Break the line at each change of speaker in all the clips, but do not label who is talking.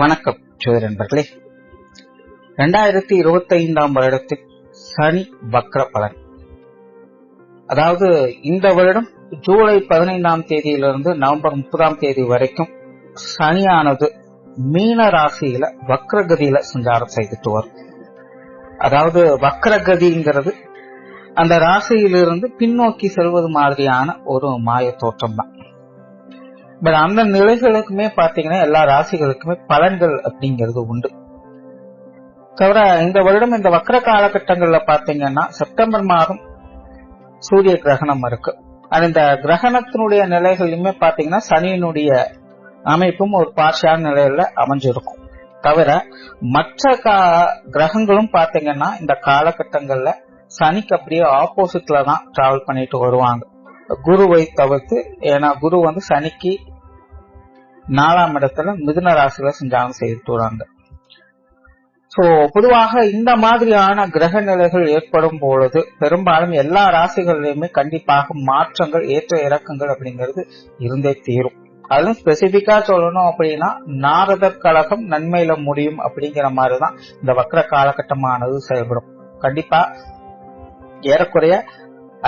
வணக்கம் ஜோதிட நண்பர்களே. 2025 வருடத்தில் சனி வக்ர பலன், அதாவது இந்த வருடம் ஜூலை 15 தேதியிலிருந்து நவம்பர் 30 தேதி வரைக்கும் சனியானது மீன ராசியில வக்ரகதியில சஞ்சாரம் செய்துட்டு வரும். அதாவது வக்ரகதிங்கிறது அந்த ராசியிலிருந்து பின்னோக்கி செல்வது மாதிரியான ஒரு மாய தோற்றம் தான். பட் அந்த நிலைகளுக்குமே பாத்தீங்கன்னா எல்லா ராசிகளுக்குமே பலன்கள் அப்படிங்கிறது உண்டு. தவிர இந்த வருடம் இந்த வக்ர காலகட்டங்கள்ல பாத்தீங்கன்னா செப்டம்பர் மாதம் சூரிய கிரகணம் இருக்கு. அந்த கிரகணத்தினுடைய நிலைகளுமே பாத்தீங்கன்னா சனியினுடைய அமைப்பும் ஒரு பார்ஷியான நிலையில அமைஞ்சிருக்கும். தவிர மற்ற கிரகங்களும் பாத்தீங்கன்னா இந்த காலகட்டங்கள்ல சனிக்கு அப்படியே ஆப்போசிட்ல தான் டிராவல் பண்ணிட்டு வருவாங்க, குருவை தவிர்த்து. ஏன்னா குரு வந்து சனிக்கு 4ஆம் இடத்துல மிதுன ராசியில சஞ்சாரம் செய்துட்டு வராங்க. சோ பொதுவாக இந்த மாதிரியான கிரக நிலைகள் ஏற்படும் பொழுது பெரும்பாலும் எல்லா ராசிகளிலுமே கண்டிப்பாக மாற்றங்கள், ஏற்ற இறக்கங்கள் அப்படிங்கிறது இருந்தே தீரும். அதுவும் ஸ்பெசிபிக்கா சொல்லணும் அப்படின்னா நாரதர் கழகம் நன்மையில முடியும் அப்படிங்கிற மாதிரிதான் இந்த வக்ர காலகட்டமானது செயல்படும். கண்டிப்பா ஏறக்குறைய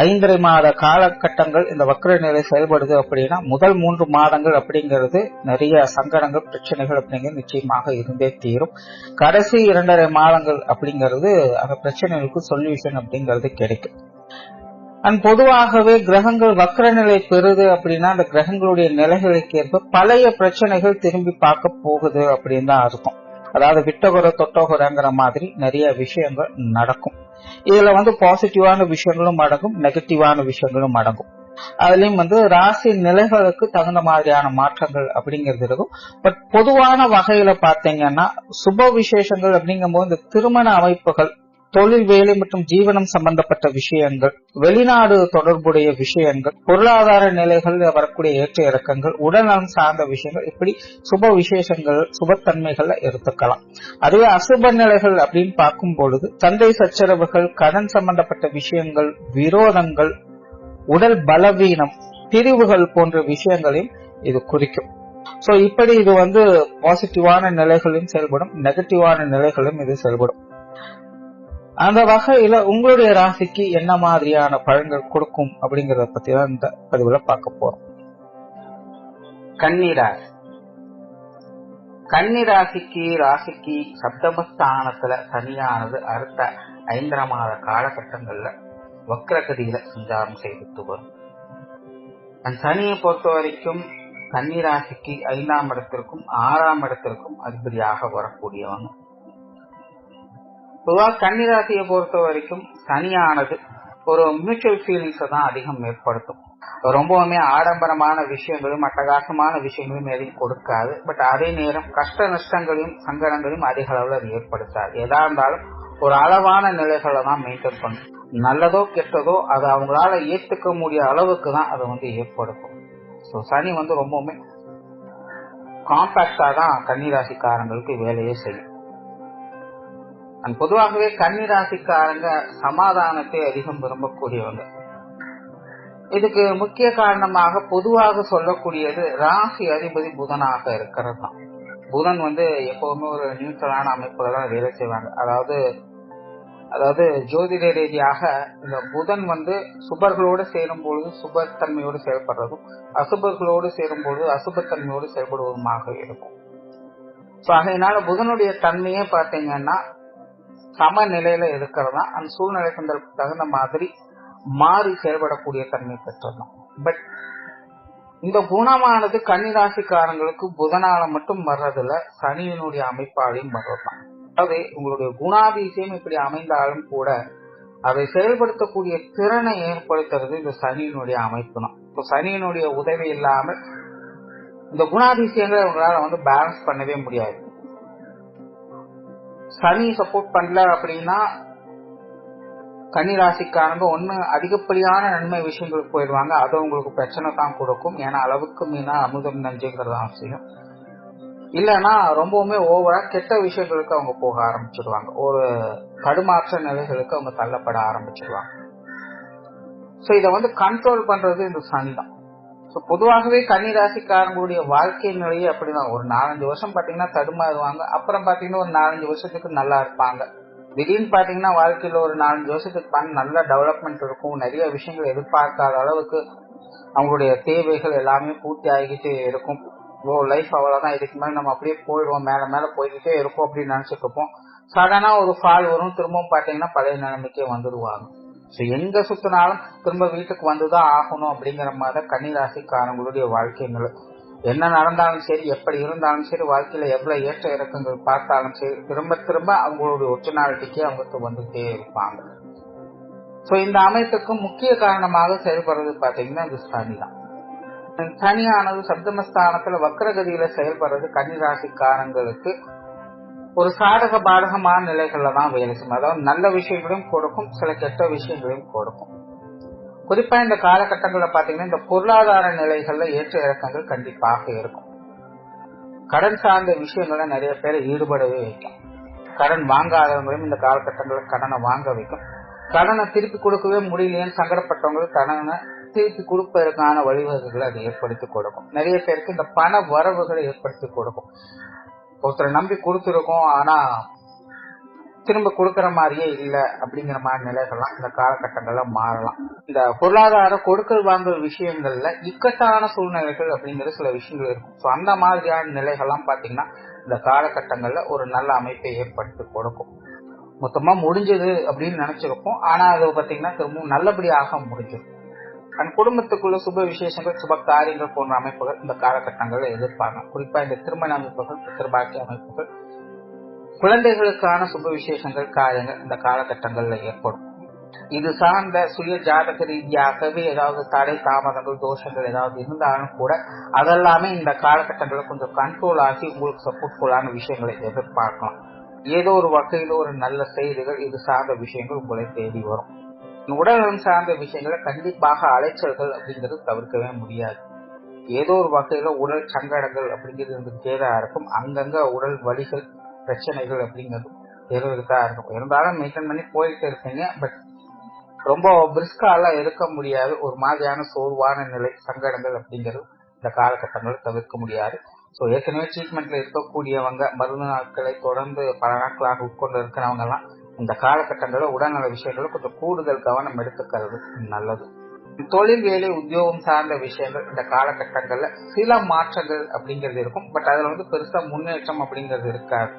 5.5 மாத காலகட்டங்கள் இந்த வக்ர நிலை செயல்படுது அப்படின்னா முதல் 3 மாதங்கள் அப்படிங்கிறது நிறைய சங்கடங்கள், பிரச்சனைகள் அப்படிங்கிறது நிச்சயமாக இருந்தே தீரும். கடைசி 2.5 மாதங்கள் அப்படிங்கிறது அந்த பிரச்சனைகளுக்கு சொல்யூஷன் அப்படிங்கிறது கிடைக்கும். அண்ட் பொதுவாகவே கிரகங்கள் வக்ர நிலை பெறுது அப்படின்னா அந்த கிரகங்களுடைய நிலைகளுக்கு ஏற்ப பழைய பிரச்சனைகள் திரும்பி பார்க்க போகுது அப்படின்னு தான் அர்த்தம். அதாவது விட்டகுறை தொட்டகுறைங்கிற மாதிரி நிறைய விஷயங்கள் நடக்கும். இதுல வந்து பாசிட்டிவான விஷயங்களும் அடங்கும், நெகட்டிவான விஷயங்களும் அடங்கும். அதுலயும் ராசி நிலைகளுக்கு தகுந்த மாதிரியான மாற்றங்கள் அப்படிங்கிறது இருக்கும். பட் பொதுவான வகையில பாத்தீங்கன்னா சுப விசேஷங்கள் அப்படிங்கும் போது இந்த திருமண அமைப்புகள், தொழில், வேலை மற்றும் ஜீவனம் சம்பந்தப்பட்ட விஷயங்கள், வெளிநாடு தொடர்புடைய விஷயங்கள், பொருளாதார நிலைகள் வரக்கூடிய ஏற்ற இறக்கங்கள், உடல்நலம் சார்ந்த விஷயங்கள், இப்படி சுப விசேஷங்கள், சுபத்தன்மைகள்ல எடுத்துக்கலாம். அதுவே அசுப நிலைகள் அப்படின்னு பார்க்கும் பொழுது சண்டை சச்சரவுகள், கடன் சம்பந்தப்பட்ட விஷயங்கள், விரோதங்கள், உடல் பலவீனம், பிரிவுகள் போன்ற விஷயங்களையும் இது குறிக்கும். சோ இப்படி இது பாசிட்டிவான நிலைகளும் செயல்படும், நெகட்டிவான நிலைகளும் இது செயல்படும். அந்த வகையில உங்களுடைய ராசிக்கு என்ன மாதிரியான பலன்கள் கொடுக்கும் அப்படிங்கறத பத்தி தான் இந்த பதிவுல பார்க்க போறோம். கன்னிராசி. ராசிக்கு சப்தமஸ்தானத்துல சனியானது அடுத்த 5.5 மாத காலகட்டங்கள்ல வக்ரகதியில சஞ்சாரம் செய்துட்டு வரும். அந்த சனியை பொறுத்த வரைக்கும் கன்னிராசிக்கு 5ஆம் இடத்திற்கும் 6ஆம் இடத்திற்கும் அதிபதியாக வரக்கூடியவங்க. பொதுவாக கன்னிராசியை பொறுத்த வரைக்கும் சனியானது ஒரு மியூச்சுவல் ஃபீலிங்ஸை தான் அதிகம் ஏற்படுத்தும். ரொம்பவுமே ஆடம்பரமான விஷயங்களும் அட்டகாசமான விஷயங்களும் எதையும் கொடுக்காது. பட் அதே நேரம் கஷ்ட நஷ்டங்களையும் சங்கடங்களையும் அதிக அளவில் அது ஏற்படுத்தாது. எதா இருந்தாலும் ஒரு அளவான நிலைகளை தான் மெயின்டைன் பண்ணும். நல்லதோ கெட்டதோ அது அவங்களால ஏற்றுக்க முடிய அளவுக்கு தான் அதை ஏற்படுத்தும். ஸோ சனி ரொம்பவுமே காம்பாக்டா தான் கன்னிராசிக்காரங்களுக்கு வேலையே செய்யும். பொதுவாகவே கன்னிராசிக்காரங்க சமாதானத்தை அதிகம் விரும்பக்கூடியவங்க. இதுக்கு முக்கிய காரணமாக பொதுவாக சொல்லக்கூடியது ராசி அதிபதி புதனாக இருக்கிறது தான். புதன் எப்பவுமே ஒரு நியூட்ரலான அமைப்புல தான் வேலை செய்வாங்க. அதாவது ஜோதிட ரீதியாக இந்த புதன் சுபர்களோடு சேரும் பொழுது சுபத்தன்மையோடு செயல்படுறதும், அசுபர்களோடு சேரும் பொழுது அசுபத்தன்மையோடு செயல்படுவதுமாக இருக்கும். அதனால புதனுடைய தன்மையே பாத்தீங்கன்னா சமநிலையில இருக்கிறதா, அந்த சூழ்நிலை சந்தர்ப்பத்துக்கு தகுந்த மாதிரி மாறி செயல்படக்கூடிய தன்மை பெற்றதுதான். பட் இந்த குணமானது கன்னிராசிக்காரங்களுக்கு புதனால மட்டும் வர்றதுல சனியினுடைய அமைப்பாலையும் வர்றதுதான். அதாவது உங்களுடைய குணாதிசயம் இப்படி அமைந்தாலும் கூட அதை செயல்படுத்தக்கூடிய திறனை ஏற்படுத்துறது இந்த சனியினுடைய அமைப்பு தான். இப்போ சனியினுடைய உதவி இல்லாமல் இந்த குணாதிசயங்களை உங்களால பேலன்ஸ் பண்ணவே முடியாது. சனி சப்போர்ட் பண்ணல அப்படின்னா கன்னிராசிக்காரங்க ஒண்ணு அதிகப்படியான நன்மை விஷயங்களுக்கு போயிடுவாங்க. அது உங்களுக்கு பிரச்சனை தான் கொடுக்கும். ஏன்னா அளவுக்கு மீனா அமுதம் நஞ்சுங்கிறது அவசியம். இல்லைன்னா ரொம்பவுமே ஓவரா கெட்ட விஷயங்களுக்கு அவங்க போக ஆரம்பிச்சிடுவாங்க. ஒரு தடுமாற்ற நிலைகளுக்கு அவங்க தள்ளப்பட ஆரம்பிச்சிடுவாங்க. ஸோ இதை கண்ட்ரோல் பண்றது இந்த சனி தான். பொதுவாகவே கன்னிராசிக்காரங்களுடைய வாழ்க்கை நிலையே அப்படிதான். ஒரு 4-5 வருஷம் பாத்தீங்கன்னா தடுமாறுவாங்க, அப்புறம் பாத்தீங்கன்னா ஒரு 4-5 வருஷத்துக்கு நல்லா இருப்பாங்க. திடீர்னு பாத்தீங்கன்னா வாழ்க்கையில ஒரு 4-5 வருஷத்துக்கு நல்ல டெவலப்மெண்ட் இருக்கும், நிறைய விஷயங்கள் எதிர்பார்க்காத அளவுக்கு அவங்களுடைய தேவைகள் எல்லாமே பூர்த்தி ஆகிக்கிட்டே இருக்கும். லைஃப் அவ்வளவுதான், இதுக்கு மேல நம்ம அப்படியே போயிடுவோம், மேல மேல போய்கிட்டே இருக்கும் அப்படின்னு நினைச்சிட்டு இருப்போம். சடனா ஒரு ஃபால் வரும், திரும்பவும் பாத்தீங்கன்னா பழைய நிலைமைக்கே வந்துடுவாங்க. எங்க சுத்தினாலும் திரும்ப வீட்டுக்கு வந்துதான் ஆகணும் அப்படிங்கிற மாதிரி கன்னிராசிக்காரங்களுடைய வாழ்க்கை நிலை. என்ன நடந்தாலும் சரி, எப்படி இருந்தாலும் சரி, வாழ்க்கையில எவ்வளவு ஏற்ற இறக்கங்கள் பார்த்தாலும் சரி, திரும்ப திரும்ப அவங்களுடைய ஒரிஜினாலிட்டிக்கே அவங்களுக்கு வந்துட்டே இருப்பாங்க. இந்த அமைப்புக்கு முக்கிய காரணமாக செயல்படுறது பாத்தீங்கன்னா இந்த சனி தான். சனியானது சப்தமஸ்தானத்துல வக்ரகதியில செயல்படுறது கன்னிராசிக்காரங்களுக்கு ஒரு சாதக பாதகமான நிலைகள்ல தான் வேலை செய்யும். அதாவது நல்ல விஷயங்களையும் கொடுக்கும், சில கெட்ட விஷயங்களையும் கொடுக்கும். குறிப்பா இந்த காலகட்டங்களில் பாத்தீங்கன்னா இந்த பொருளாதார நிலைகள்ல ஏற்ற இறக்கங்கள் கண்டிப்பாக இருக்கும். கடன் சார்ந்த விஷயங்கள நிறைய பேரை ஈடுபடவே வைக்கும். கடன் வாங்காதவங்களையும் இந்த காலகட்டங்களில் கடனை வாங்க வைக்கும். கடனை திருப்பி கொடுக்கவே முடியலையேன்னு சங்கடப்பட்டவங்களுக்கு கடனை திருப்பி கொடுப்பதற்கான வழிவகைகளை அது ஏற்படுத்தி கொடுக்கும். நிறைய பேருக்கு இந்த பண வரவுகளை ஏற்படுத்தி கொடுக்கும். ஒருத்தரை நம்பி கொடுத்துருக்கோம், ஆனா திரும்ப கொடுக்கற மாதிரியே இல்ல அப்படிங்கிற மாதிரி நிலைகள்லாம் இந்த காலகட்டங்கள்ல மாறலாம். இந்த பொருளாதார கொடுக்கல் வாங்கல் விஷயங்கள்ல இக்கட்டான சூழ்நிலைகள் அப்படிங்கிற சில விஷயங்கள் இருக்கும். அந்த மாதிரியான நிலைகள்லாம் பாத்தீங்கன்னா இந்த காலகட்டங்கள்ல ஒரு நல்ல அமைப்பை ஏற்படுத்தி கொடுக்கும். மொத்தமா முடிஞ்சது அப்படின்னு நினைச்சிருப்போம், ஆனா அது பாத்தீங்கன்னா திரும்பவும் நல்லபடியாக முடிஞ்சிடும். குடும்பத்துக்குள்ள சுப விசேஷங்கள், சுப காரியங்கள் போன்ற அமைப்புகள் இந்த காலகட்டங்கள்ல எதிர்பார்க்கலாம். குறிப்பா இந்த திருமண அமைப்புகள், பித்திருபாக்கிய அமைப்புகள், குழந்தைகளுக்கான சுப விசேஷங்கள், காரியங்கள் இந்த காலகட்டங்கள்ல ஏற்படும். இது சார்ந்த சுய ஜாதக ரீதியாகவே ஏதாவது தடை தாமதங்கள் தோஷங்கள் ஏதாவது இருந்தாலும் கூட அதெல்லாமே இந்த காலகட்டங்களில் கொஞ்சம் கண்ட்ரோல் ஆகி உங்களுக்கு சப்போர்ட்ஃபுல்லான விஷயங்களை எதிர்பார்க்கலாம். ஏதோ ஒரு வகையில ஒரு நல்ல செய்திகள், இது சார்ந்த விஷயங்கள் உங்களை தேடி வரும். உடல்நலம் சார்ந்த விஷயங்களை கண்டிப்பாக அலைச்சல்கள் அப்படிங்கிறது தவிர்க்கவே முடியாது. ஏதோ ஒரு வகையில உடல் சங்கடங்கள் அப்படிங்கிறது இருந்துகிட்டே தான் இருக்கும். அங்கங்க உடல் வலிகள், பிரச்சனைகள் அப்படிங்கிறது இருந்துகிட்டா இருக்கும். இருந்தாலும் மெயின்டைன் பண்ணி போயிட்டு இருக்கீங்க. பட் ரொம்ப பிரிஸ்கால இருக்க முடியாது. ஒரு மாதிரியான சோர்வான நிலை, சங்கடங்கள் அப்படிங்கிறது இந்த காலகட்டங்களில் தவிர்க்க முடியாது. ஏற்கனவே ட்ரீட்மெண்ட்ல இருக்கக்கூடியவங்க, மருந்து நாட்களை தொடர்ந்து பல நாட்களாக உட்கொண்டு இருக்கிறவங்க எல்லாம் இந்த காலகட்டங்களில் உடல்நல விஷயங்களை கொஞ்சம் கூடுதல் கவனம் எடுத்துக்கிறது நல்லது. தொழில், வேலை, உத்தியோகம் சார்ந்த விஷயங்கள் இந்த காலகட்டங்கள்ல சில மாற்றங்கள் அப்படிங்கிறது இருக்கும். பட் அதுல பெருசா முன்னேற்றம் அப்படிங்கிறது இருக்காது.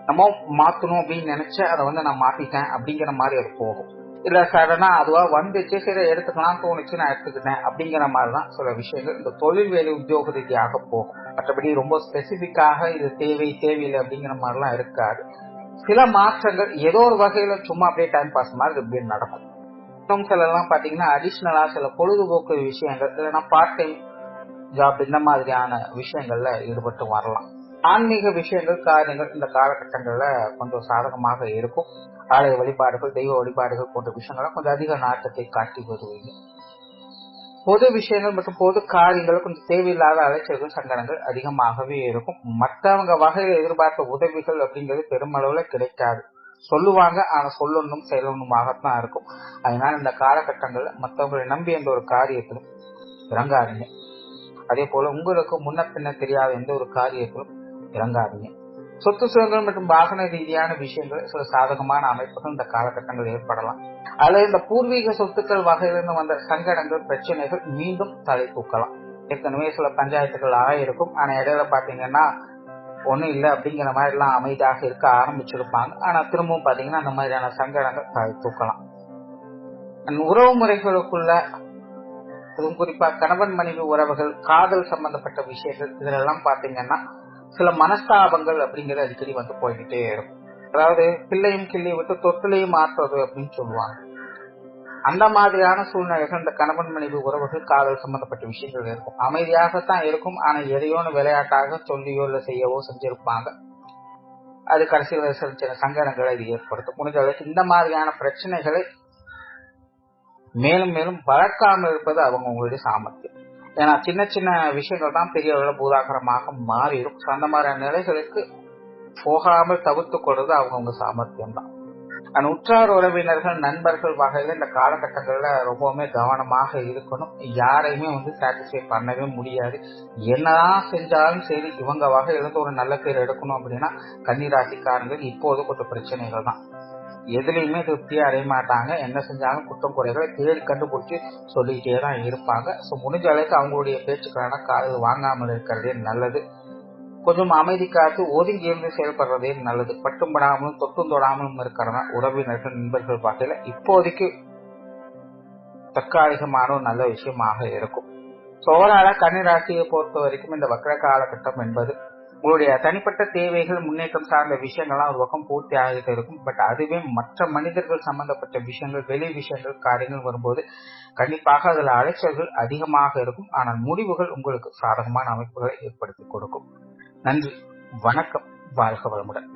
நம்ம மாத்தணும் அப்படின்னு நினைச்ச அதை நான் மாத்திட்டேன் அப்படிங்கிற மாதிரி அது போகும். இல்ல சடனா அதுவா வந்துச்சு, சரி எடுத்துக்கலாம் தோணுச்சு, நான் எடுத்துக்கிட்டேன் அப்படிங்கிற மாதிரிதான் சில விஷயங்கள் இந்த தொழில், வேலை, உத்தியோக ரீதியாக போகும். மற்றபடி ரொம்ப ஸ்பெசிபிக்காக இது தேவையில்லை அப்படிங்கிற மாதிரிலாம் இருக்காது. சில மாற்றங்கள் ஏதோ ஒரு வகையில சும்மா அப்படியே டைம் பாஸ் மாதிரி இப்படி நடக்கும். சில எல்லாம் பாத்தீங்கன்னா அடிஷ்னலா சில பொழுதுபோக்கு விஷயங்கள், இல்லைன்னா பார்ட் டைம் ஜாப் இந்த மாதிரியான விஷயங்கள்ல ஈடுபட்டு வரலாம். ஆன்மீக விஷயங்கள், காரியங்கள் இந்த காலகட்டங்கள்ல கொஞ்சம் சாதகமாக இருக்கும். ஆலய வழிபாடுகள், தெய்வ வழிபாடுகள் போன்ற விஷயங்கள்லாம் கொஞ்சம் அதிக நாட்டத்தை காட்டி வருவீங்க. பொது விஷயங்கள் மற்றும் பொது காரியங்கள் கொஞ்சம் தேவையில்லாத அலைச்சல்கள், சங்கடங்கள் அதிகமாகவே இருக்கும். மற்றவங்க வகையில் எதிர்பார்த்த உதவிகள் அப்படிங்கிறது பெருமளவுல கிடைக்காது. சொல்லுவாங்க, ஆனா சொல்லணும் செயலணுமாகத்தான் இருக்கும். அதனால இந்த காலகட்டங்கள்ல மற்றவங்களை நம்பி எந்த ஒரு காரியத்திலும் இறங்காதீங்க. அதே போல உங்களுக்கு முன்ன பின்ன தெரியாத எந்த ஒரு காரியத்திலும் இறங்காதீங்க. சொத்து சுகங்கள் மற்றும் வாகன ரீதியான விஷயங்கள் சில சாதகமான அமைப்புகள் இந்த காலகட்டங்கள் ஏற்படலாம். அதுல இந்த பூர்வீக சொத்துக்கள் வகையிலிருந்து வந்த சங்கடங்கள், பிரச்சனைகள் மீண்டும் தலை தூக்கலாம். ஏற்கனவே சில பஞ்சாயத்துகள் ஆயிருக்கும், ஆனா இடையில பாத்தீங்கன்னா ஒண்ணும் இல்லை அப்படிங்கிற மாதிரி எல்லாம் அமைதியாக இருக்க ஆரம்பிச்சிருப்பாங்க. ஆனா திரும்பவும் பாத்தீங்கன்னா அந்த மாதிரியான சங்கடங்கள் தலை தூக்கலாம். உறவு முறைகளுக்குள்ள குறிப்பா கணவன் மனைவி உறவுகள், காதல் சம்பந்தப்பட்ட விஷயங்கள் இதெல்லாம் பாத்தீங்கன்னா சில மனஸ்தாபங்கள் அப்படிங்கிறது அடிக்கடி போய்கிட்டே இருக்கும். அதாவது பிள்ளையும் கிள்ளி விட்டு தொட்டிலையும் மாற்றுறது அப்படின்னு சொல்லுவாங்க. அந்த மாதிரியான சூழ்நிலைகள் இந்த கணவன் மனைவி உறவுகள், காதல் சம்பந்தப்பட்ட விஷயங்கள் இருக்கும். அமைதியாகத்தான் இருக்கும், ஆனா எதையோன்னு விளையாட்டாக சொல்லியோ இல்ல செய்யவோ செஞ்சிருப்பாங்க. அது கடைசியில் சில சங்கடங்களை இது ஏற்படுத்தும். முடிஞ்ச அளவுக்கு இந்த மாதிரியான பிரச்சனைகளை மேலும் மேலும் வளர்க்காமல் இருப்பது அவங்களுடைய சாமர்த்தியம். ஏன்னா சின்ன சின்ன விஷயங்கள் தான் பெரிய அளவில் பூதாகரமாக மாறிடும். அந்த மாதிரியான நிலைகளுக்கு போகாமல் தவிர்த்து கொள்றது அவங்கவுங்க சாமர்த்தியம் தான். அந்த உற்றார் உறவினர்கள் நண்பர்கள் வகையில இந்த காலகட்டங்கள்ல ரொம்பவுமே கவனமாக இருக்கணும். யாரையுமே சாட்டிஸ்ஃபை பண்ணவே முடியாது. என்னதான் செஞ்சாலும் சரி, இவங்க வகையிலிருந்து ஒரு நல்ல பேர் எடுக்கணும் அப்படின்னா கன்னிராசிக்காரர்கள் இப்போது கொஞ்சம் பிரச்சனைகள் தான். எதுலையுமே திருப்தியா அடைய மாட்டாங்க. என்ன செஞ்சாலும் குற்றம் குறைகளை தேடி கண்டுபிடிச்சு சொல்லிக்கிட்டே தான் இருப்பாங்க. ஸோ முடிஞ்ச அளவுக்கு அவங்களுடைய பேச்சுக்கான காதில் வாங்காமல் இருக்கிறதே நல்லது. கொஞ்சம் அமைதி காத்து ஒதுங்கி இருந்து செயல்படுறதே நல்லது. பட்டும் படாமலும் தொட்டும் தொடாமலும் இருக்கிறதா உறவினர்கள் நண்பர்கள் வகையில இப்போதைக்கு தற்காலிகமான ஒரு நல்ல விஷயமாக இருக்கும். ஓவராலா கன்னிராசியை பொறுத்த வரைக்கும் இந்த வக்ர காலகட்டம் என்பது உங்களுடைய தனிப்பட்ட தேவைகள் முன்னேற்றம் சார்ந்த விஷயங்கள்லாம் ஒரு பக்கம் பூர்த்தி ஆகிட்டு இருக்கும். பட் அதுவே மற்ற மனிதர்கள் சம்பந்தப்பட்ட விஷயங்கள், வெளி விஷயங்கள், காரியங்கள் வரும்போது கண்டிப்பாக அதுல அலைச்சல்கள் அதிகமாக இருக்கும். ஆனால் முடிவுகள் உங்களுக்கு சாதகமான அமைப்புகளை ஏற்படுத்தி கொடுக்கும். நன்றி, வணக்கம், வாழ்க வளமுடன்.